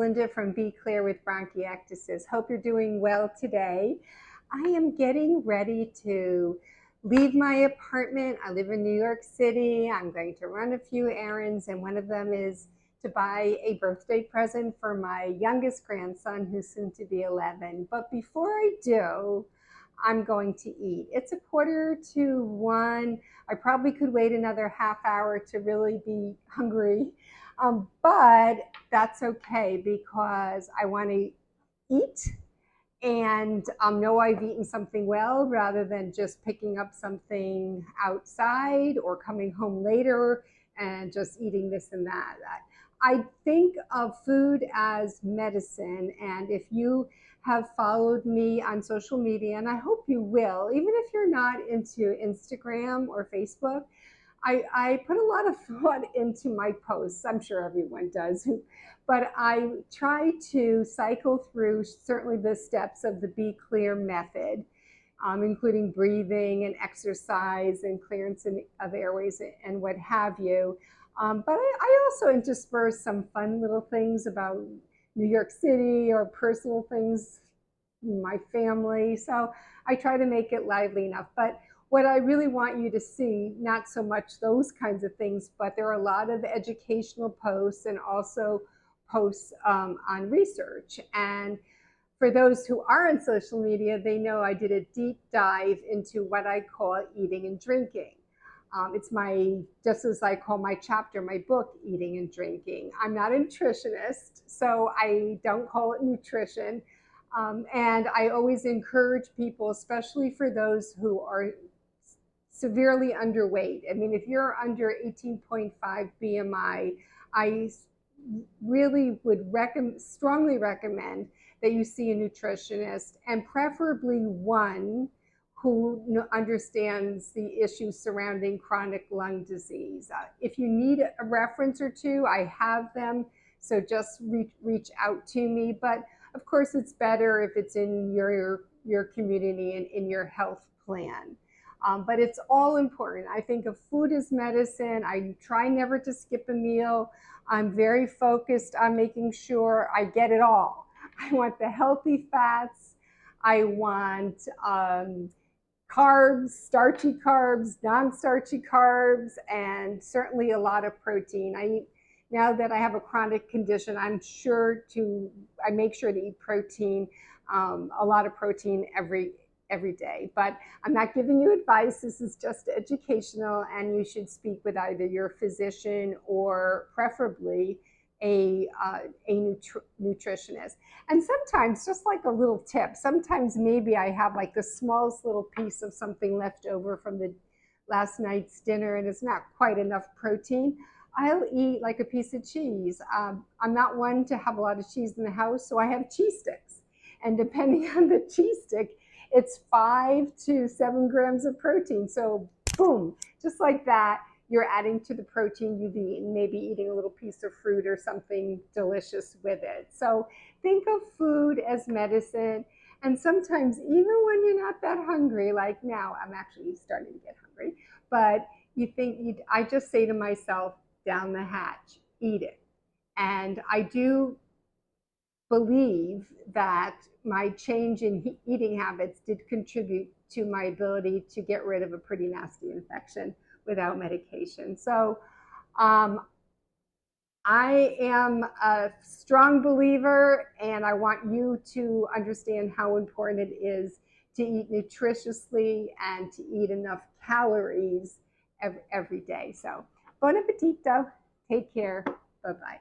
Linda from Be Clear with Bronchiectasis. Hope you're doing well today. I am getting ready to leave my apartment. I live in New York City. I'm going to run a few errands, and one of them is to buy a birthday present for my youngest grandson, who's soon to be 11. But before I do, I'm going to eat. It's 1:45. I probably could wait another half hour to really be hungry, but that's okay because I want to eat and know I've eaten something well rather than just picking up something outside or coming home later and just eating this and that. I think of food as medicine, and if you have followed me on social media, and I hope you will, even if you're not into Instagram or Facebook, I put a lot of thought into my posts. I'm sure everyone does, but I try to cycle through certainly the steps of the Be Clear method, including breathing and exercise and clearance of airways and what have you. But I also intersperse some fun little things about New York City or personal things, my family. So I try to make it lively enough. But what I really want you to see, not so much those kinds of things, but there are a lot of educational posts and also posts on research. And for those who are on social media, they know I did a deep dive into what I call eating and drinking. It's just as I call my chapter, my book, Eating and Drinking. I'm not a nutritionist, so I don't call it nutrition. And I always encourage people, especially for those who are severely underweight. I mean, if you're under 18.5 BMI, I really would strongly recommend that you see a nutritionist, and preferably one who understands the issues surrounding chronic lung disease. If you need a reference or two, I have them, so just reach out to me. But of course, it's better if it's in your community and in your health plan. But it's all important. I think of food as medicine. I try never to skip a meal. I'm very focused on making sure I get it all. I want the healthy fats. I want carbs, starchy carbs, non-starchy carbs, and certainly a lot of protein. Now that I have a chronic condition, I make sure to eat protein, a lot of protein every day. But I'm not giving you advice. This is just educational, and you should speak with either your physician or preferably a nutritionist. And sometimes, just like a little tip, sometimes maybe I have like the smallest little piece of something left over from the last night's dinner and it's not quite enough protein. I'll eat like a piece of cheese. I'm not one to have a lot of cheese in the house, so I have cheese sticks. And depending on the cheese stick, it's 5 to 7 grams of protein. So boom, just like that, you're adding to the protein you've eaten, maybe eating a little piece of fruit or something delicious with it. So think of food as medicine. And sometimes, even when you're not that hungry, like now, I'm actually starting to get hungry, but I just say to myself, down the hatch, eat it. And I do believe that my change in eating habits did contribute to my ability to get rid of a pretty nasty infection without medication. So I am a strong believer, and I want you to understand how important it is to eat nutritiously and to eat enough calories every day. So bon appetito. Take care. Bye-bye.